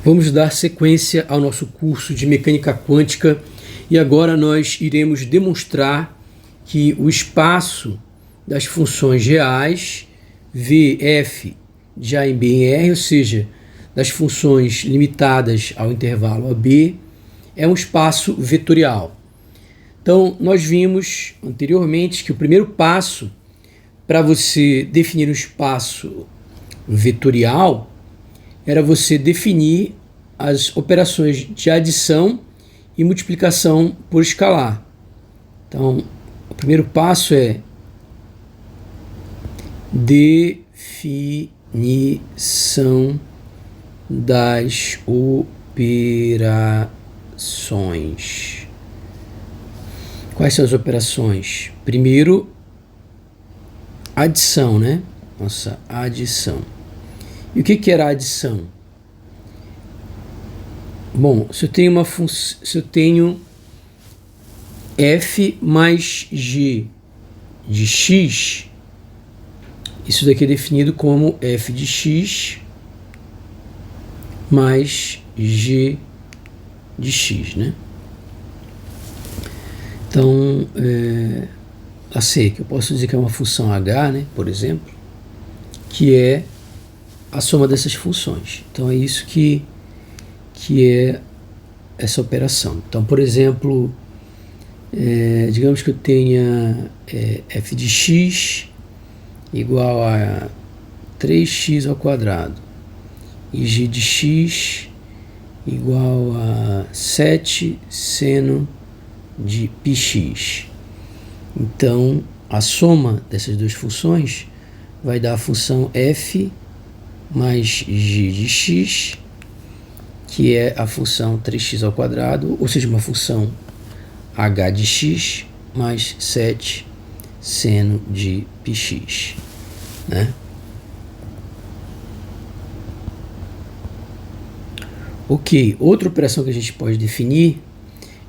Vamos dar sequência ao nosso curso de mecânica quântica e agora nós iremos demonstrar que o espaço das funções reais V, F de A em B em R, ou seja, das funções limitadas ao intervalo AB, é um espaço vetorial. Então, nós vimos anteriormente que o primeiro passo para você definir um espaço vetorial era você definir as operações de adição e multiplicação por escalar. Então, o primeiro passo é definição das operações. Quais são as operações? Primeiro, adição, né? Nossa, adição. E o que era a adição? Bom, se eu tenho f mais g de x, isso daqui é definido como f de x mais g de x, né? Então, eu sei que eu posso dizer que é uma função h, né, por exemplo, que é a soma dessas funções. Então, é isso que é essa operação. Então, por exemplo, digamos que eu tenha f de x igual a 3x ao quadrado e g de x igual a 7 seno de πx. Então, a soma dessas duas funções vai dar a função f mais g de x, que é a função 3x ao quadrado, ou seja, uma função h de x mais 7 seno de πx, né? Ok, outra operação que a gente pode definir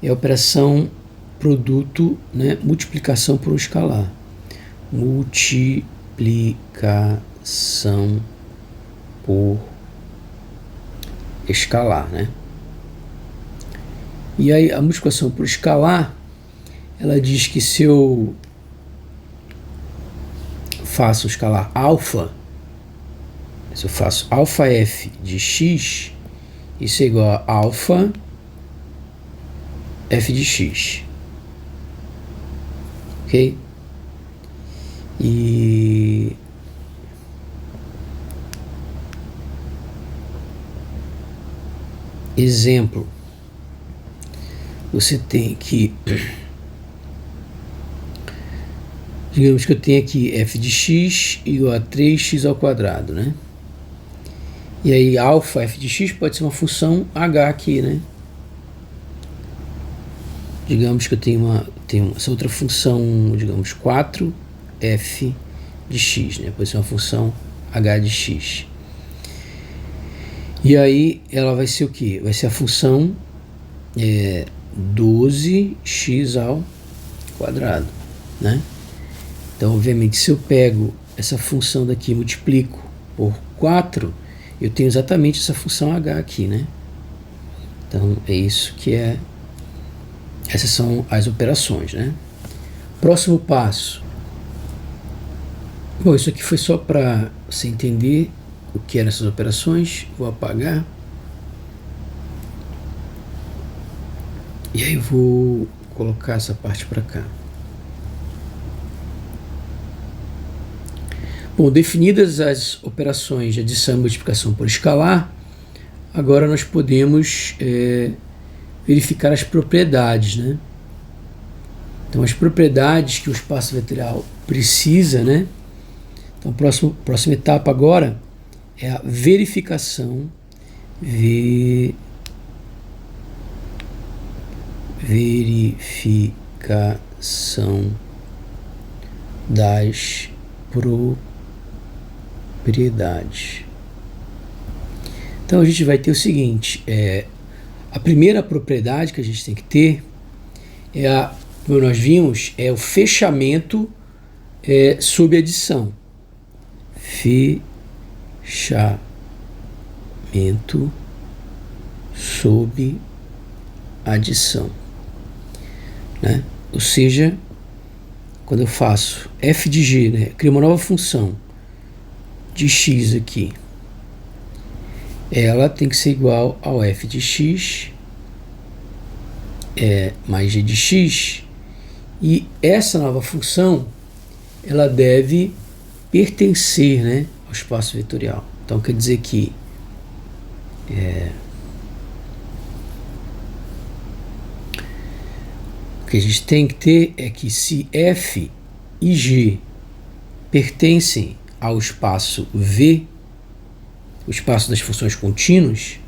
é a operação produto, né, multiplicação por um escalar. Multiplicação por escalar, né? E aí a multiplicação por escalar, ela diz que se eu faço o escalar alfa, se eu faço alfa f de x, isso é igual a alfa f de x, ok? E exemplo, você tem aqui, digamos que eu tenho aqui f de x igual a 3x ao quadrado, né? E aí alfa f de x pode ser uma função h aqui, né? Digamos que eu tenho essa outra função, digamos 4f de x, né? Pode ser uma função h de x. E aí ela vai ser o quê? Vai ser a função 12x ao quadrado, né? Então, obviamente, se eu pego essa função daqui e multiplico por 4, eu tenho exatamente essa função h aqui, né? Então, é isso que é. Essas são as operações, né? Próximo passo. Bom, isso aqui foi só para você entender o que eram essas operações. Vou apagar. E aí vou colocar essa parte para cá. Bom, definidas as operações de adição e multiplicação por escalar, agora nós podemos verificar as propriedades, né? Então, as propriedades que o espaço vetorial precisa, né? Então, a próxima etapa agora é a verificação das propriedades. Então, a gente vai ter o seguinte, a primeira propriedade que a gente tem que ter como nós vimos, é o fechamento sob adição. Fechamento sob adição, né? Ou seja, quando eu faço f de g, né, crio uma nova função de x aqui, ela tem que ser igual ao f de x mais g de x, e essa nova função ela deve pertencer, né, ao espaço vetorial. Então quer dizer que o que a gente tem que ter é que se f e g pertencem ao espaço V, o espaço das funções contínuas,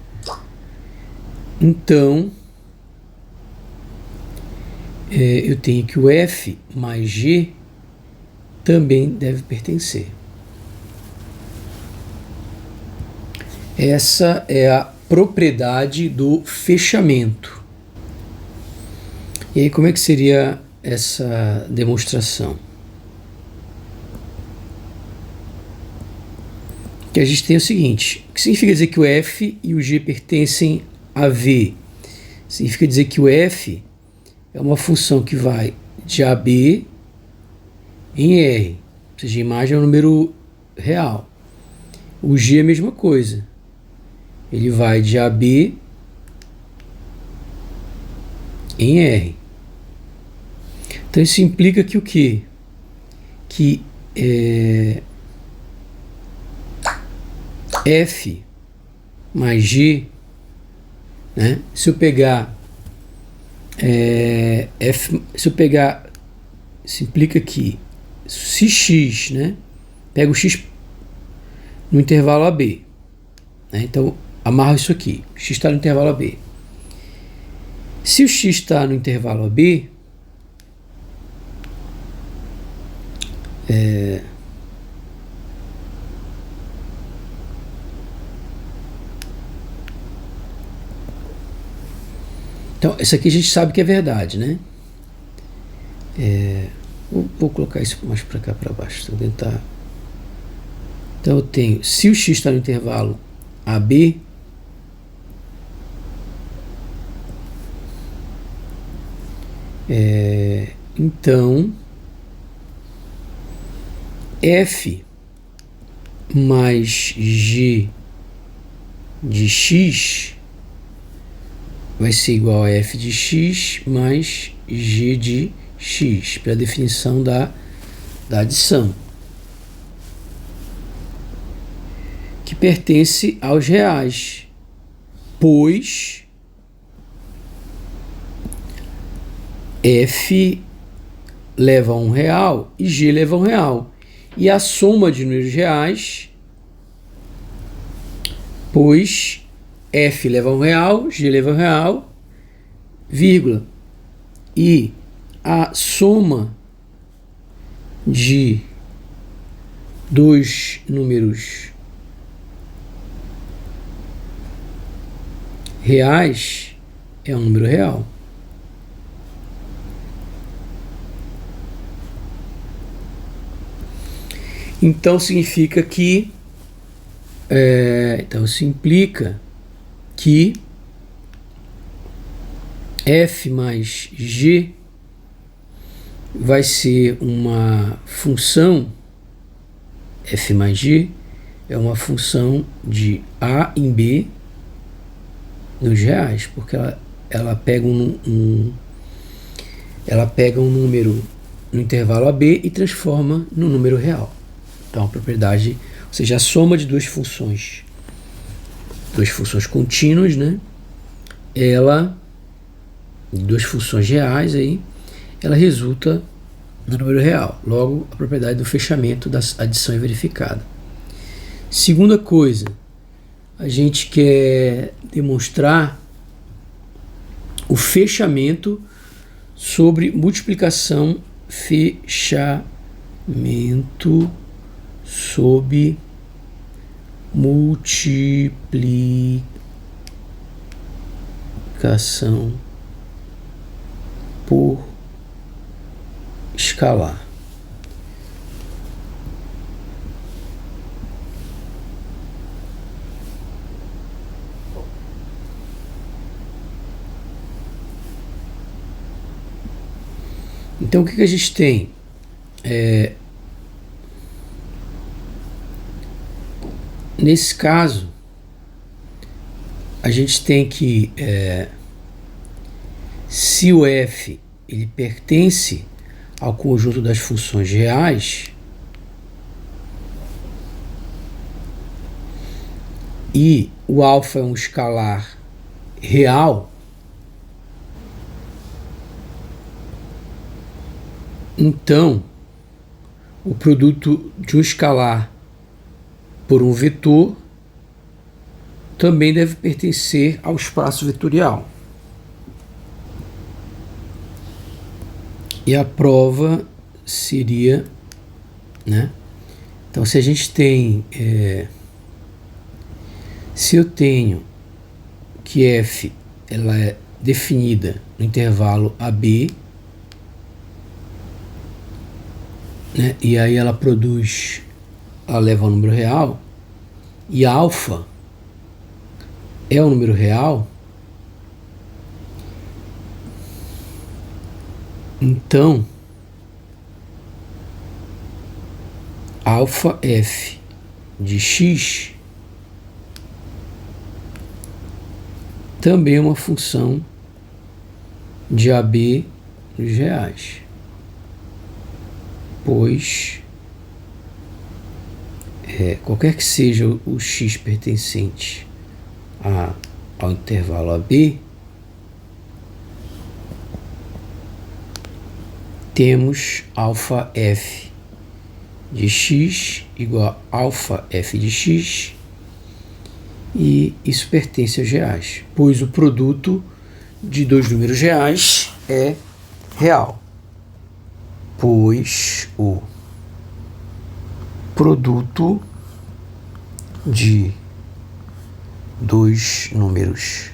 então eu tenho que o f mais g também deve pertencer. Essa é a propriedade do fechamento. E aí, como é que seria essa demonstração? Que a gente tem o seguinte: o que significa dizer que o f e o g pertencem a V? Significa dizer que o f é uma função que vai de AB em R, ou seja, a imagem é um número real. O g é a mesma coisa, ele vai de AB em R. Então isso implica que o quê? Que f mais g, né? Se eu pegar isso implica que se x, né, pega o x no intervalo AB, né? Então amarro isso aqui, x está no intervalo AB. Se o x está no intervalo AB, então, isso aqui a gente sabe que é verdade, né? Vou colocar isso mais para cá, para baixo. Vou tentar. Então, eu tenho, se o x está no intervalo AB, então, f mais g de x vai ser igual a f de x mais g de x, pela definição da adição, que pertence aos reais, pois f leva a um real e g leva a um real, e a soma de números reais, pois f leva a um real, g leva a um real, vírgula, e a soma de dois números reais é um número real. Então significa que então isso implica que f mais g vai ser uma função, f mais g é uma função de a em b nos reais, porque ela pega ela pega um número no intervalo AB e transforma no número real. Então a propriedade, ou seja, a soma de duas funções contínuas, né? Duas funções reais aí, ela resulta no número real. Logo, a propriedade do fechamento da adição é verificada. Segunda coisa, a gente quer demonstrar o fechamento sobre multiplicação, fechamento sob multiplicação por escalar. Então, o que a gente tem? Nesse caso, a gente tem que, se o f ele pertence ao conjunto das funções reais e o alfa é um escalar real, então o produto de um escalar por um vetor também deve pertencer ao espaço vetorial. E a prova seria, né? Então, se a gente tem, se eu tenho que f ela é definida no intervalo AB, né? E aí ela leva ao número real, e alfa é um número real, então alfa f de x também é uma função de AB nos reais, pois qualquer que seja o x pertencente ao intervalo AB, temos alfa f de x igual a alfa f de x, e isso pertence aos reais, pois o produto de dois números reais é real, pois o produto de dois números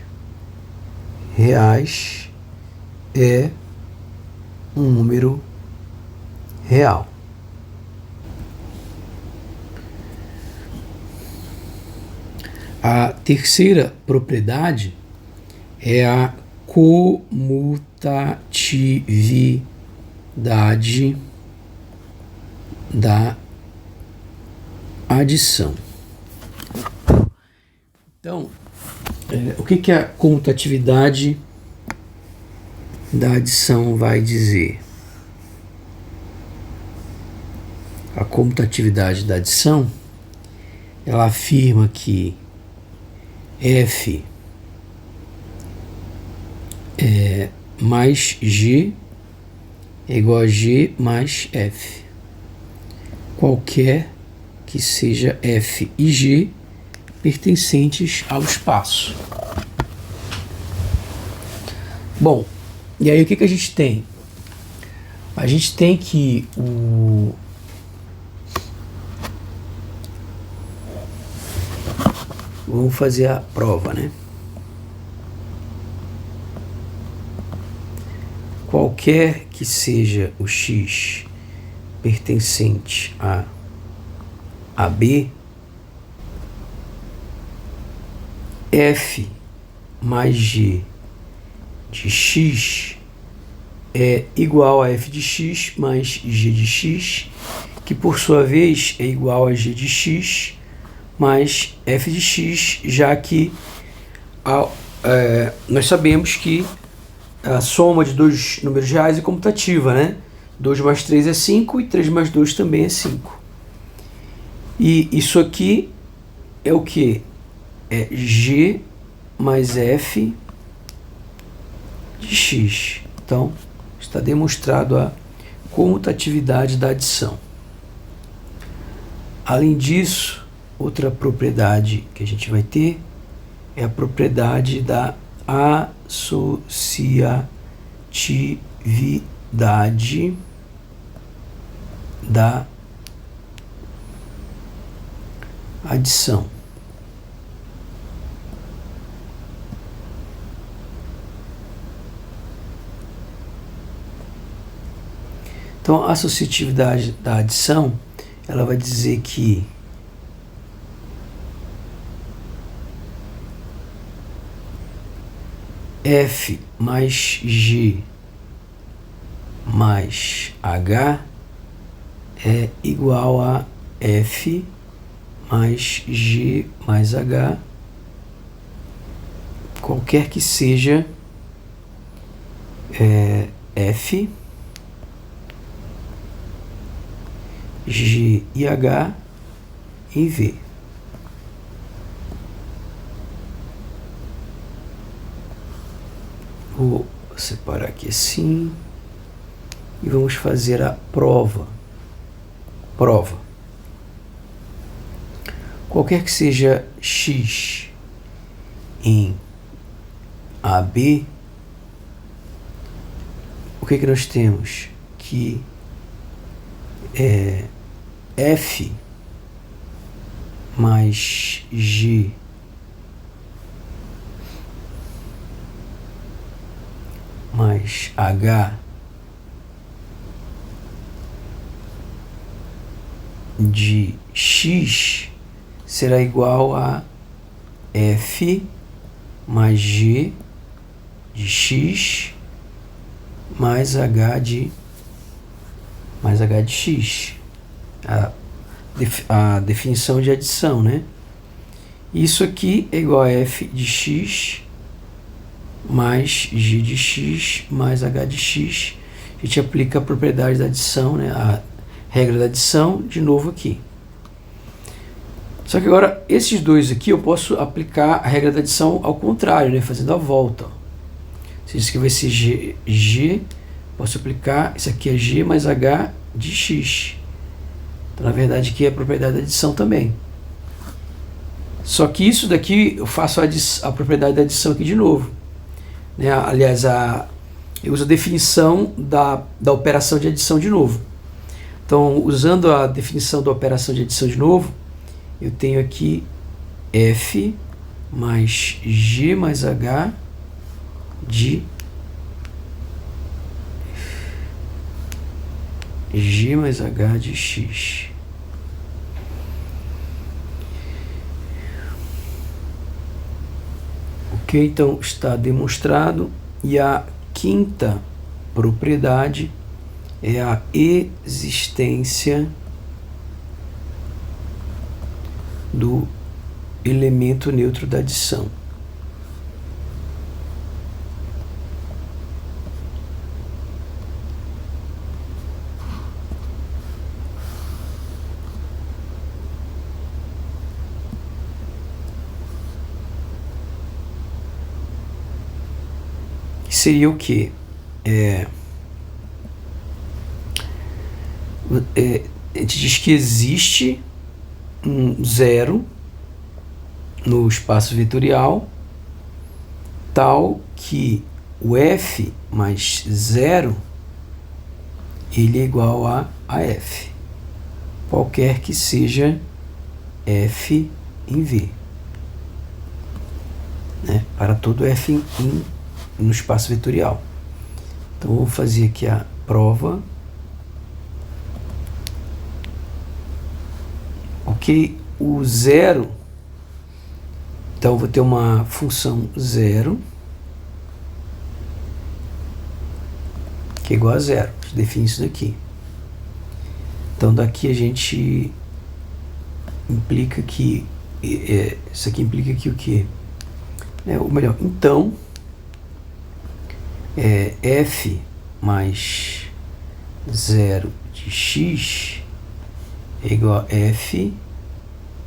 reais é um número real. A terceira propriedade é a comutatividade da adição. Então, o que a comutatividade da adição vai dizer? A comutatividade da adição, ela afirma que f mais g é igual a g mais f. Qualquer que seja f e g pertencentes ao espaço. Bom, e aí o que a gente tem? A gente tem que vamos fazer a prova, né? Qualquer que seja o x pertencente a AB, f mais g de x é igual a f de x mais g de x, que por sua vez é igual a g de x mais f de x, já que nós sabemos que a soma de dois números reais é comutativa, né? 2 mais 3 é 5 e 3 mais 2 também é 5. E isso aqui é o que? É g mais f de x. Então, está demonstrado a comutatividade da adição. Além disso, outra propriedade que a gente vai ter é a propriedade da associatividade da adição. Então, a associatividade da adição, ela vai dizer que f mais g mais H é igual a F mais G mais H, qualquer que seja F, G e H em V. Vou separar aqui assim e vamos fazer a prova. Qualquer que seja X em AB, o que nós temos? Que F mais G mais H de X será igual a F mais G de X mais H de X. A definição de adição, né? Isso aqui é igual a F de X mais G de X mais H de X. A gente aplica a propriedade da adição, né? A regra da adição, de novo aqui. Só que agora, esses dois aqui, eu posso aplicar a regra da adição ao contrário, né? Fazendo a volta. Se isso aqui vai ser G, posso aplicar, isso aqui é G mais H de X. Então, na verdade, aqui é a propriedade da adição também. Só que isso daqui, eu faço a propriedade da adição aqui de novo. Né? Aliás, eu uso a definição da operação de adição de novo. Então, usando a definição da operação de adição de novo, eu tenho aqui F mais G mais H de G mais H de X. Ok, então está demonstrado. E a quinta propriedade é a existência do elemento neutro da adição. Seria o quê? A gente diz que existe um zero no espaço vetorial, tal que o F mais zero ele é igual a F, qualquer que seja F em V, né? Para todo F no espaço vetorial. Então, vou fazer aqui a prova. Ok, o zero, então eu vou ter uma função zero, que é igual a zero. A gente define isso daqui. Então, daqui a gente implica que isso aqui implica que o quê? Ou melhor, então F mais 0 de x é igual a F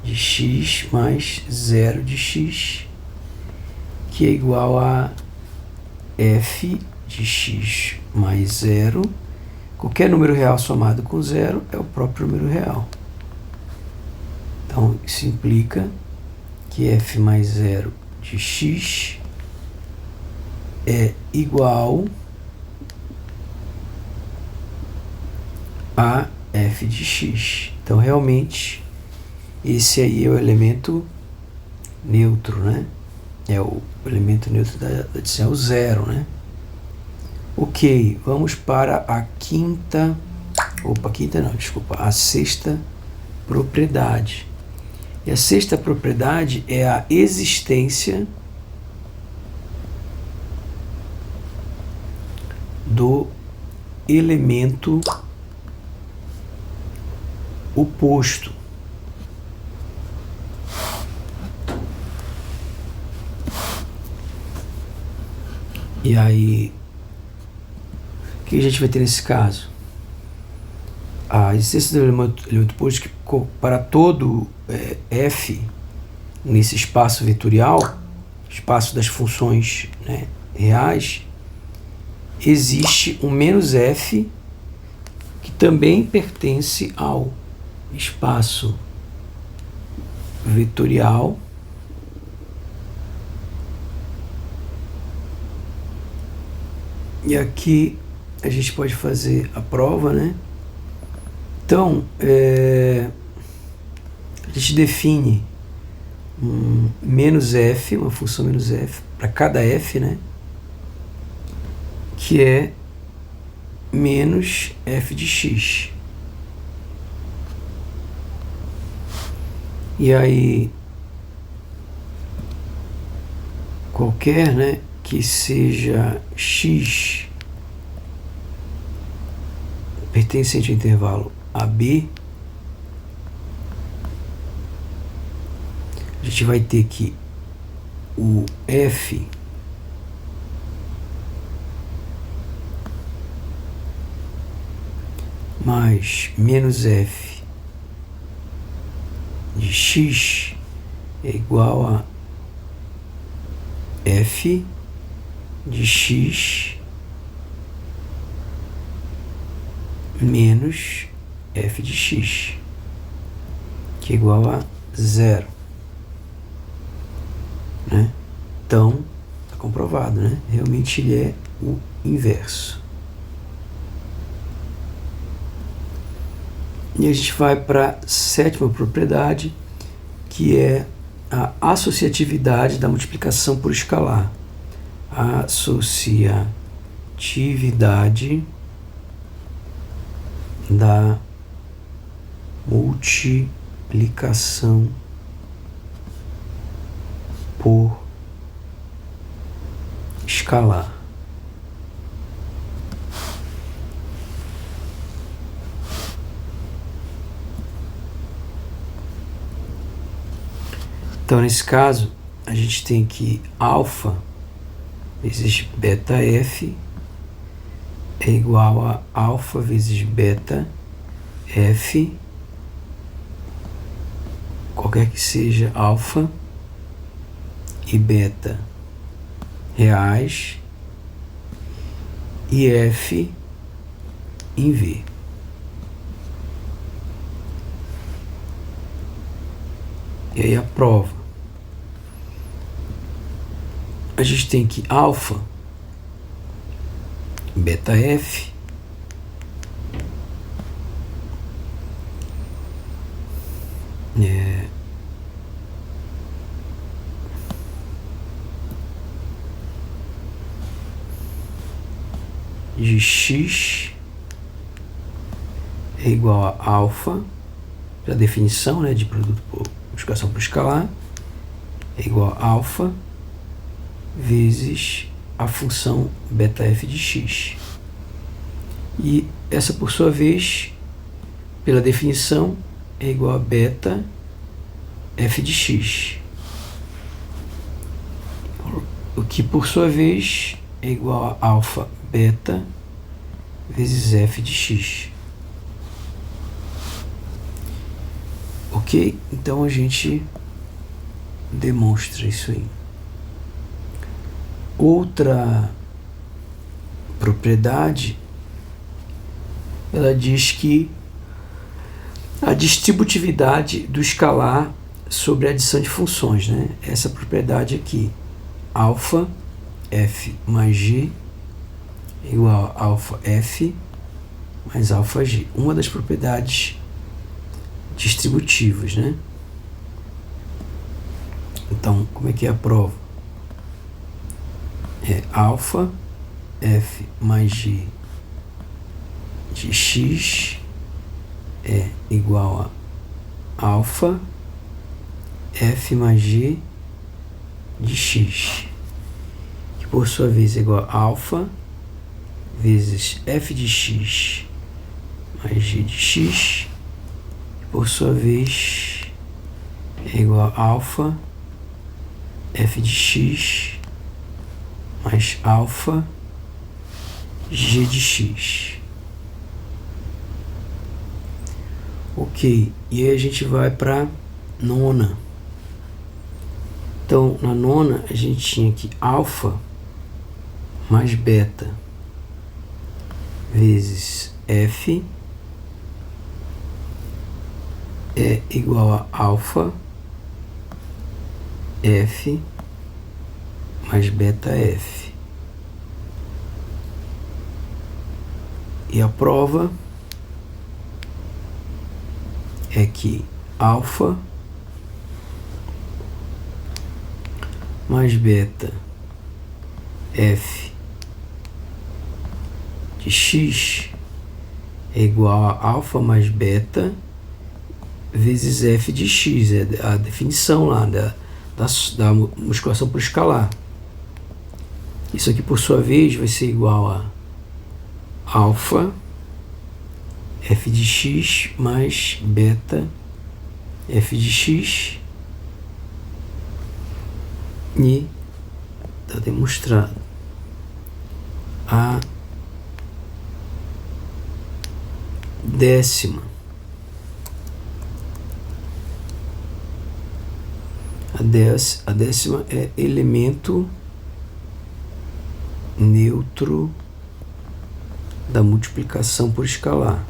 de x mais 0 de x, que é igual a F de x mais 0. Qualquer número real somado com 0 é o próprio número real. Então, isso implica que F mais 0 de x é igual a F de x. Então, realmente, esse aí é o elemento neutro, né? É o elemento neutro da adição, é o zero, né? Ok, vamos para a a sexta propriedade. E a sexta propriedade é a existência do elemento oposto. E aí, o que a gente vai ter nesse caso? A existência do elemento oposto que para todo f nesse espaço vetorial, espaço das funções, né, reais, existe um menos f que também pertence ao espaço vetorial e aqui a gente pode fazer a prova, né? Então, a gente define um menos f, uma função menos f, para cada f, né? Que é menos f de x. E aí, qualquer, né, que seja x pertencente ao intervalo AB, a gente vai ter que o f mais menos f de x é igual a f de x menos f de x, que é igual a 0. Né? Então, está comprovado, né? Realmente ele é o inverso. E a gente vai para a sétima propriedade, que é a associatividade da multiplicação por escalar. Associatividade da multiplicação por escalar. Então, nesse caso, a gente tem que alfa vezes beta f é igual a alfa vezes beta f, qualquer que seja alfa e beta reais, e f em v. E aí a prova. A gente tem que alfa, beta f, de x é igual a alfa, pela definição, né, de produto por multiplicação por escalar, é igual a alfa vezes a função beta f de x. E essa, por sua vez, pela definição, é igual a beta f de x, o que, por sua vez, é igual a alfa beta vezes f de x. Ok? Então a gente demonstra isso aí. Outra propriedade, ela diz que a distributividade do escalar sobre a adição de funções, né? Essa propriedade aqui, alfa f mais g é igual a alfa f mais alfa g. Uma das propriedades distributivas, né? Então, como é que é a prova? É alfa f mais g de x é igual a alfa f mais g de x, que por sua vez é igual a alfa vezes f de x mais g de x, que por sua vez é igual a alfa f de x mais alfa g de x. Ok, e aí a gente vai para nona. Então, na nona, a gente tinha aqui alfa mais beta vezes f é igual a alfa f mais beta f. E a prova é que alfa mais beta f de x é igual a alfa mais beta vezes f de x, é a definição lá da musculação por escalar. Isso aqui, por sua vez, vai ser igual a alfa f de x mais beta f de x, e está demonstrado. A décima. A décima é elemento neutro da multiplicação por escalar.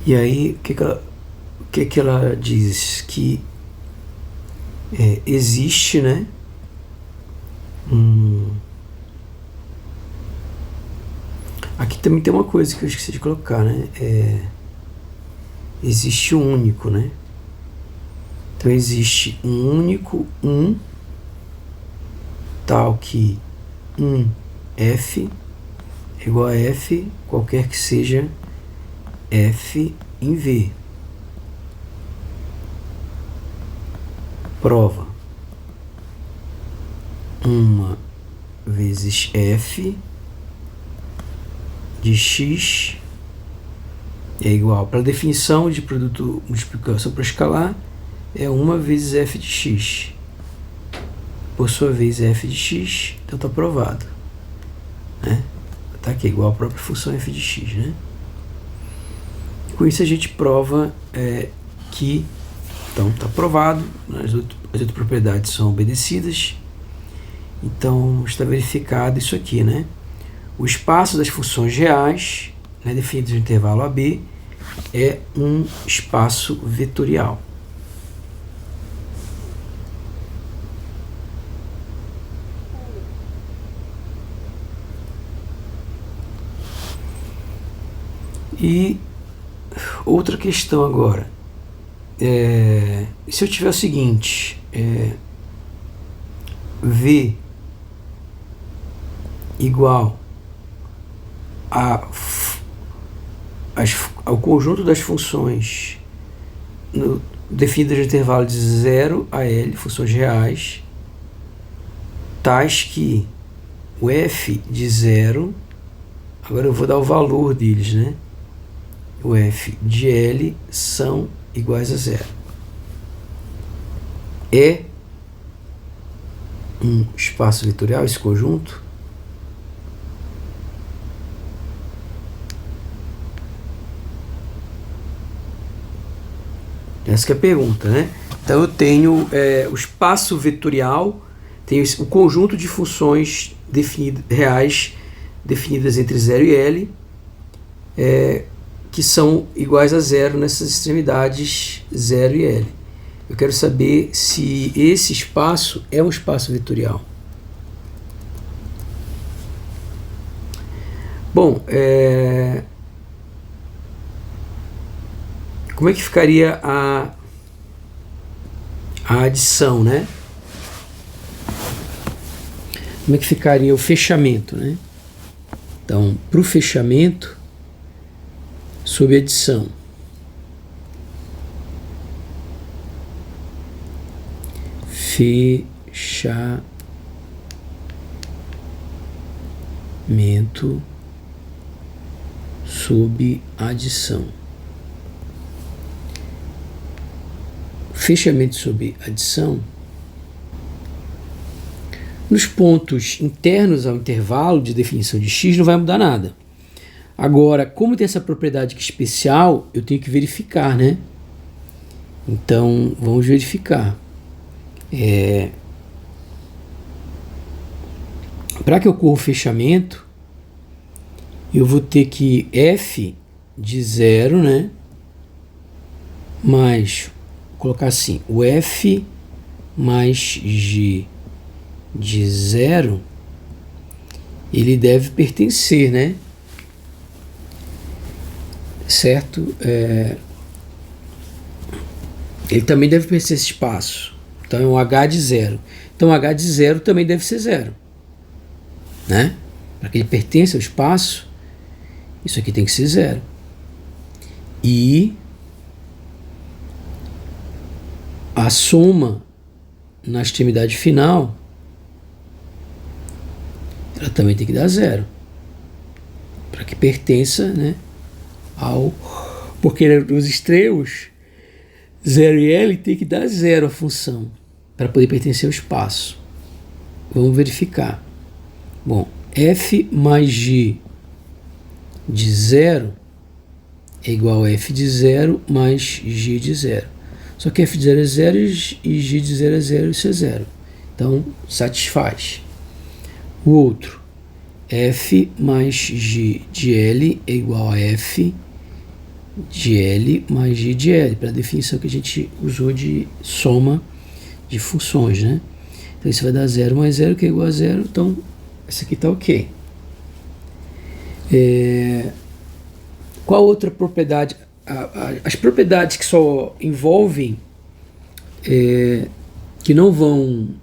E aí, o que ela diz? Que existe, né? Aqui também tem uma coisa que eu esqueci de colocar, né? Existe um único, né? Então existe um único tal que f é igual a f, qualquer que seja f em V. Prova 1 vezes f de x é igual, para a definição de produto multiplicação por escalar, é 1 vezes f de x. Por sua vez, f de x, então está provado. Né? Está aqui, igual a própria função f de x, né? Com isso a gente prova que, então, está provado, as outras propriedades são obedecidas, então está verificado isso aqui, né? O espaço das funções reais, né, definidas no intervalo AB, é um espaço vetorial. E outra questão agora, se eu tiver o seguinte, V igual ao conjunto das funções definidas no intervalo de 0 a L, funções reais, tais que o f de 0, agora eu vou dar o valor deles, né? O f de L são iguais a 0. É um espaço vetorial esse conjunto? Essa que é a pergunta, né? Então eu tenho o espaço vetorial, tenho o conjunto de funções reais definidas entre 0 e L, que são iguais a zero nessas extremidades 0 e L. Eu quero saber se esse espaço é um espaço vetorial. Bom, como é que ficaria a adição, né? Como é que ficaria o fechamento, né? Então, para o fechamento, sob adição, fechamento sob adição. Fechamento sob adição, nos pontos internos ao intervalo de definição de x não vai mudar nada. Agora, como tem essa propriedade aqui especial, eu tenho que verificar, né? Então, vamos verificar. Para que ocorra o fechamento, eu vou ter que f de 0, né? Mais, vou colocar assim, o f mais g de 0, ele deve pertencer, né? Certo? Ele também deve pertencer a esse espaço. Então é um h de 0. Então h de 0 também deve ser 0. Né? Para que ele pertença ao espaço, isso aqui tem que ser 0. E a soma na extremidade final, ela também tem que dar 0. Para que pertença, né, porque nos extremos 0 e L tem que dar 0 a função para poder pertencer ao espaço. Vamos verificar. Bom, f mais g de 0 é igual a f de 0 mais g de 0. Só que f de 0 é 0 e g de 0 é 0, isso é 0. Então, satisfaz. O outro, f mais g de L é igual a f de L mais g de L, para a definição que a gente usou de soma de funções, né? Então isso vai dar 0 mais 0, que é igual a 0, então essa aqui está ok. Qual outra propriedade? As propriedades que só envolvem, que não vão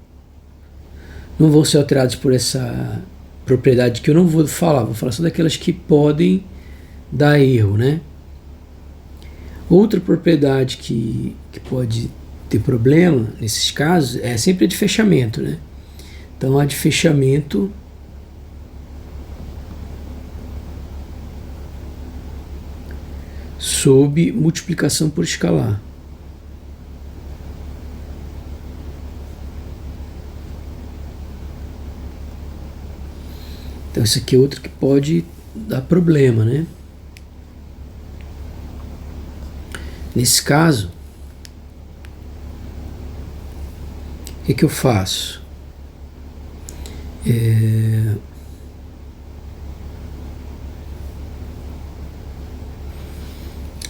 ser alteradas por essa propriedade que eu não vou falar só daquelas que podem dar erro, né? Outra propriedade que pode ter problema nesses casos é sempre a de fechamento, né? Então a de fechamento sob multiplicação por escalar. Então isso aqui é outro que pode dar problema, né? Nesse caso, o que eu faço?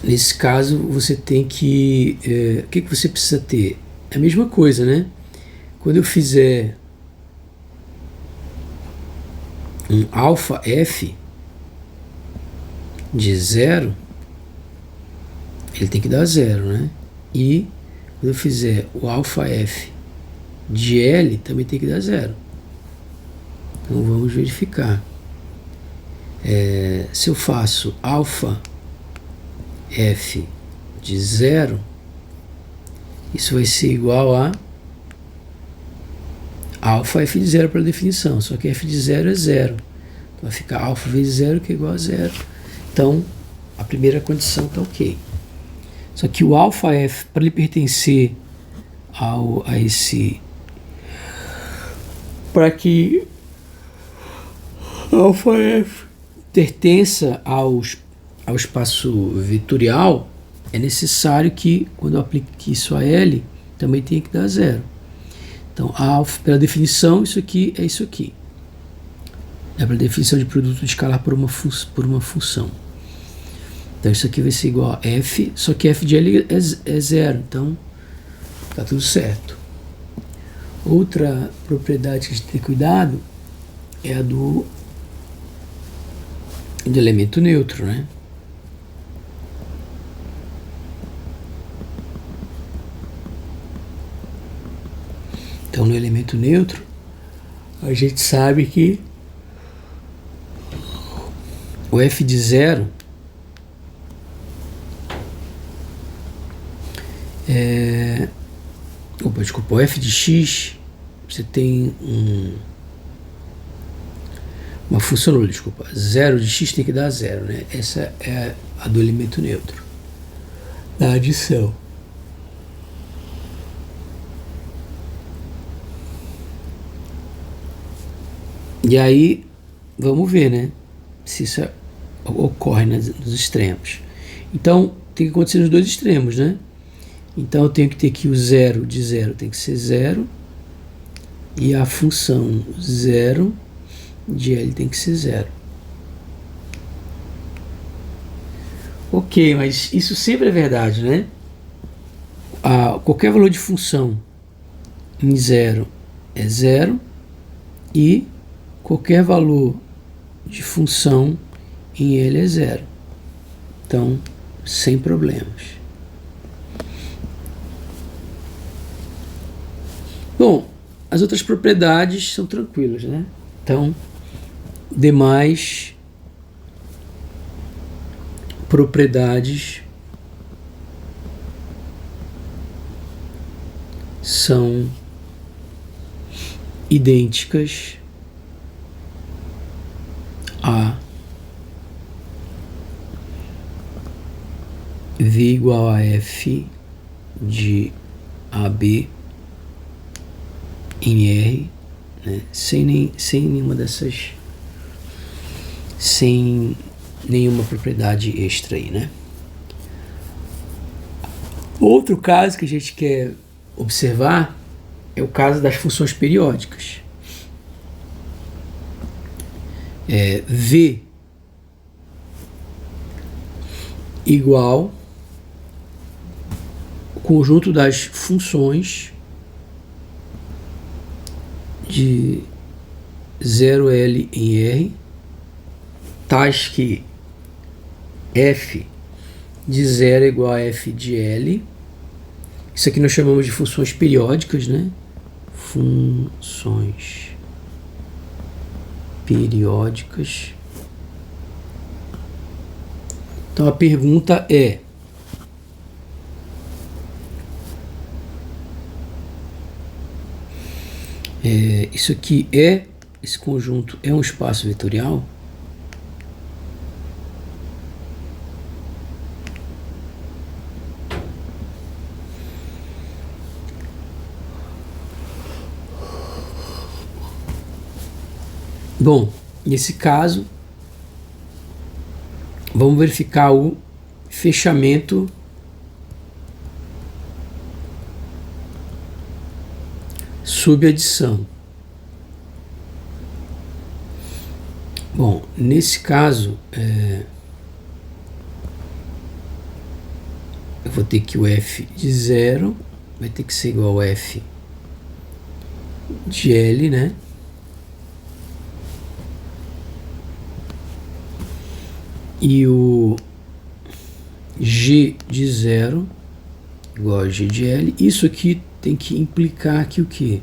Nesse caso, você tem que... o que você precisa ter? É a mesma coisa, né? Quando eu fizer um alfa f de 0, ele tem que dar 0, né? E quando eu fizer o alfa f de L, também tem que dar 0. Então vamos verificar. Se eu faço alfa f de 0, isso vai ser igual a alfa f de 0 para a definição, só que f de 0 é 0. Então vai ficar alfa vezes 0, que é igual a 0. Então a primeira condição está ok. Só que o alfa f, para ele pertencer a esse... Para que alfa f pertença ao espaço vetorial, é necessário que, quando eu aplique isso a L, também tenha que dar 0. Então, alfa, pela definição, isso aqui é isso aqui. É pela definição de produto de escalar por uma função. Então isso aqui vai ser igual a f, só que f de L é zero, então tá tudo certo. Outra propriedade que a gente tem que ter cuidado é a do elemento neutro, né? Então no elemento neutro a gente sabe que o f de zero o f de x, você tem uma função, desculpa, 0 de x tem que dar 0, né? Essa é a do elemento neutro, da adição. E aí, vamos ver, né? Se isso ocorre nos extremos. Então, tem que acontecer nos dois extremos, né? Então, eu tenho que ter que o 0 de 0 tem que ser 0. E a função 0 de L tem que ser 0. Ok, mas isso sempre é verdade, né? Qualquer valor de função em 0 é 0. E qualquer valor de função em L é 0. Então, sem problemas. Bom, as outras propriedades são tranquilas, né? Então, demais propriedades são idênticas a V igual a F de AB em R, né? sem nenhuma dessas, sem nenhuma propriedade extra aí, né? Outro caso que a gente quer observar é o caso das funções periódicas. V igual o conjunto das funções de 0L em R, tais que f de 0 é igual a f de L. Isso aqui nós chamamos de funções periódicas, né? Funções periódicas. Então a pergunta é: isso aqui esse conjunto é um espaço vetorial? Bom, nesse caso, vamos verificar o fechamento subadição. Bom, nesse caso, eu vou ter que o f de 0 vai ter que ser igual a f de L, né? E o g de 0 igual a g de L. Isso aqui tem que implicar que o quê?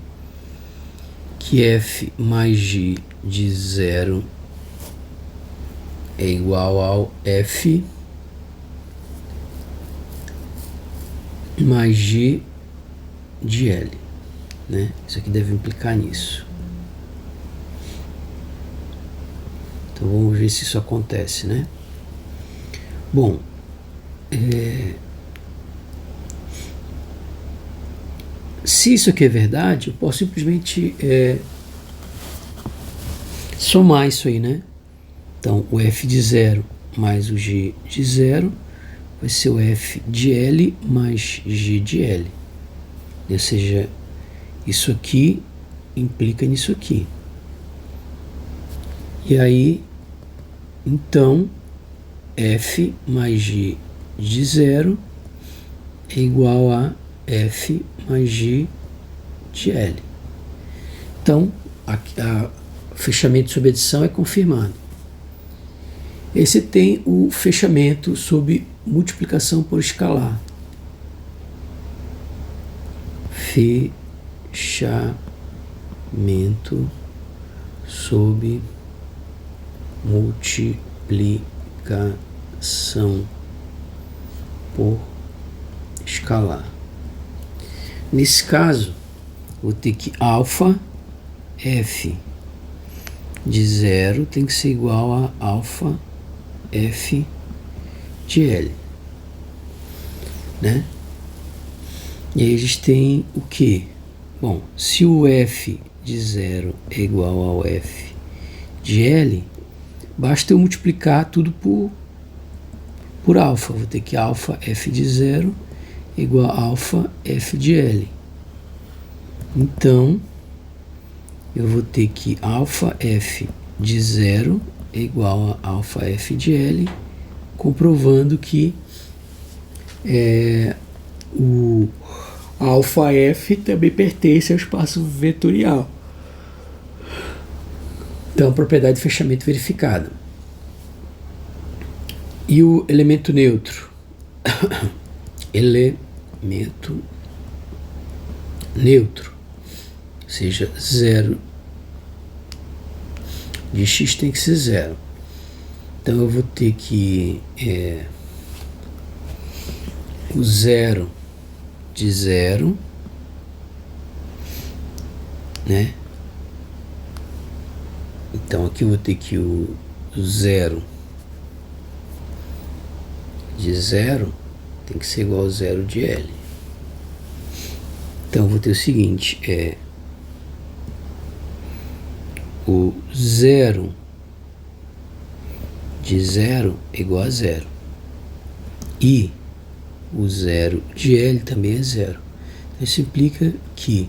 Que f mais g de 0 é igual ao f mais g de L, né? Isso aqui deve implicar nisso. Então vamos ver se isso acontece, né? Bom, se isso aqui é verdade, eu posso simplesmente somar isso aí, né? Então, o f de 0 mais o g de 0 vai ser o f de L mais g de L. Ou seja, isso aqui implica nisso aqui. E aí, então, f mais g de 0 é igual a f mais g de L. Então, o fechamento sob adição é confirmado. Esse tem o fechamento sob multiplicação por escalar. Fechamento sob multiplicação por escalar. Nesse caso, vou ter que alfa f de 0 tem que ser igual a alfa f de L, né? E aí a gente tem o que? Bom, se o f de 0 é igual ao f de L, basta eu multiplicar tudo por alfa. Vou ter que alfa f de 0 é igual a alfa f de L. Então, eu vou ter que alfa f de 0 é igual a alfa f de L, comprovando que o alfa f também pertence ao espaço vetorial. Então, propriedade de fechamento verificada. E o elemento neutro? Elemento neutro, ou seja, 0 de x tem que ser 0. Então eu vou ter que o 0 de 0, né? Então aqui eu vou ter que o 0 de 0 tem que ser igual a 0 de L. Então eu vou ter o seguinte, o 0 de 0 é igual a 0. E o 0 de L também é 0. Então isso implica que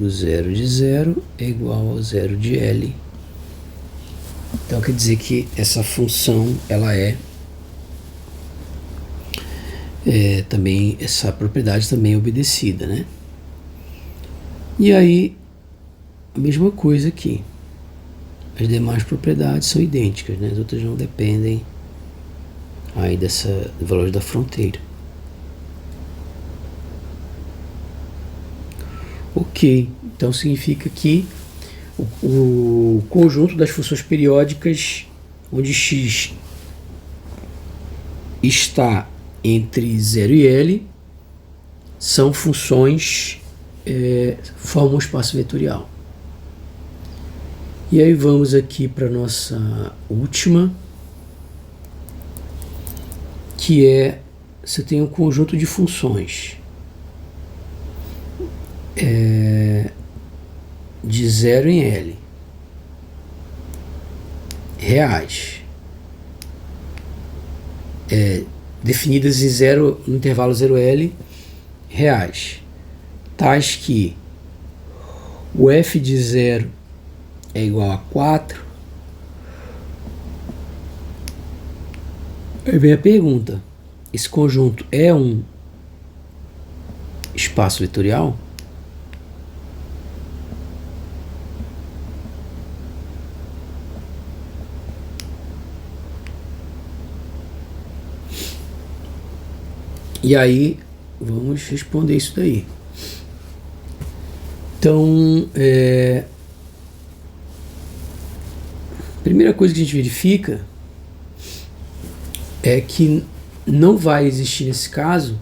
o 0 de 0 é igual ao 0 de L. Então quer dizer que essa função ela também, essa propriedade também é obedecida, né? E aí a mesma coisa aqui. As demais propriedades são idênticas, né? As outras não dependem aí do valor da fronteira. Ok, então significa que o conjunto das funções periódicas onde x está entre 0 e L são funções, formam um espaço vetorial. E aí vamos aqui para a nossa última, que você tem um conjunto de funções de 0 em L, reais, definidas em 0, no intervalo 0L, reais, tais que o f de 0 é igual a 4. Aí vem a pergunta: esse conjunto é um espaço vetorial? E aí vamos responder isso daí. Então, primeira coisa que a gente verifica é que não vai existir nesse caso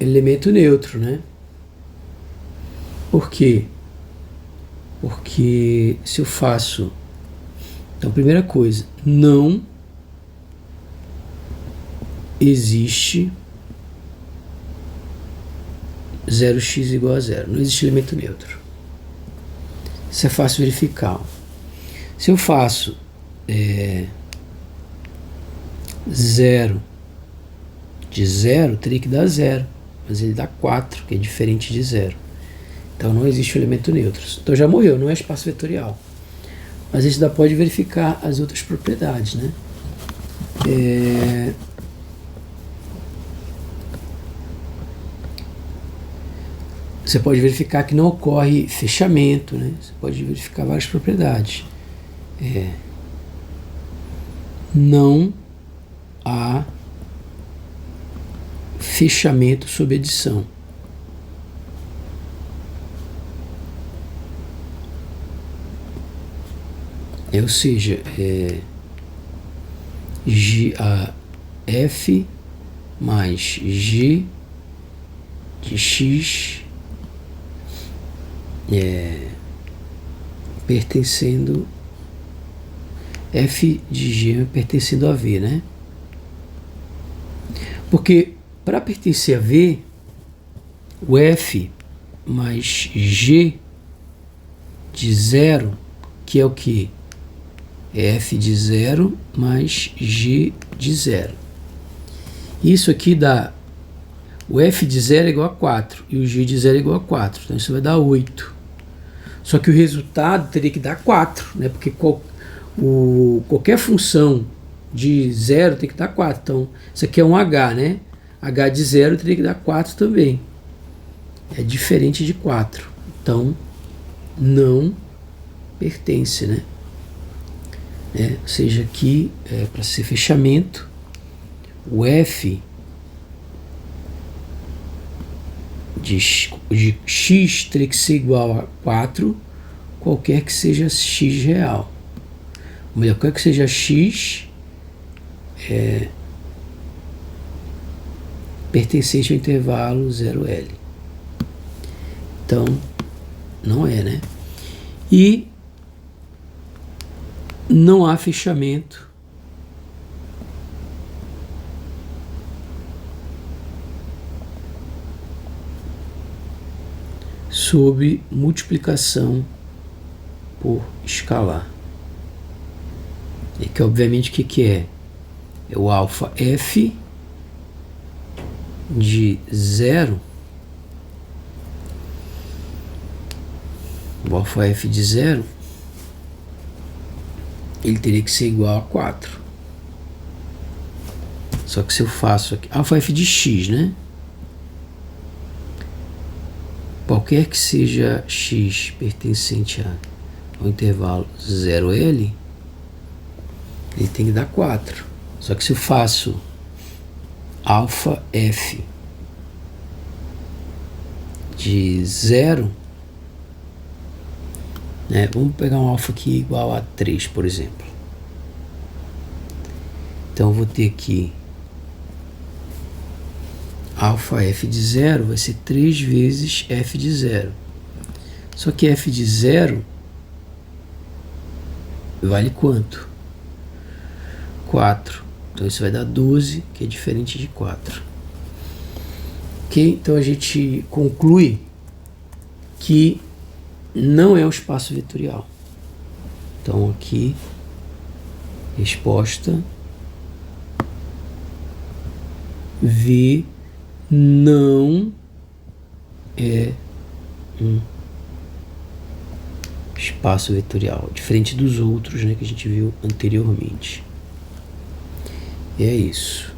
elemento neutro, né? Por quê? Porque se eu faço... Então, primeira coisa, não existe 0x igual a 0. Não existe elemento neutro. Isso é fácil verificar. Se eu faço 0 de 0, teria que dar 0. Mas ele dá 4, que é diferente de 0. Então não existe o elemento neutro. Então já morreu, não é espaço vetorial. Mas a gente ainda pode verificar as outras propriedades, né? Você pode verificar que não ocorre fechamento, né? Você pode verificar várias propriedades. Não há fechamento sob adição. Ou seja, F mais G de X pertencendo F de G pertencendo a V, né? Porque para pertencer a V, o F mais G de 0, que é o que? É F de 0 mais G de 0. Isso aqui dá o F de 0 é igual a 4 e o G de 0 é igual a 4. Então isso vai dar 8. Só que o resultado teria que dar 4, né? Porque qualquer função de 0 tem que dar 4. Então isso aqui é um H, né? H de 0 teria que dar 4 também. É diferente de 4. Então não pertence, né? Ou seja, aqui, para ser fechamento, o F de X teria que ser igual a 4, qualquer que seja X real. Ou melhor, qualquer que seja X pertencente ao intervalo 0L. Então, não é, né? E não há fechamento sob multiplicação por escalar. E que obviamente o que é? É o alfa F de 0. O alfa F de 0 ele teria que ser igual a 4. Só que se eu faço aqui, alfa F de X, né? Qualquer que seja X pertencente ao intervalo 0L, ele tem que dar 4. Só que se eu faço alfa F de 0, né? Vamos pegar um alfa aqui igual a 3, por exemplo. Então eu vou ter aqui alfa F de 0 vai ser 3 vezes F de 0. Só que F de 0 vale quanto? 4. Então isso vai dar 12, que é diferente de 4. Ok? Então a gente conclui que não é um espaço vetorial. Então aqui, resposta V não é um espaço vetorial, diferente dos outros, né, que a gente viu anteriormente. E é isso.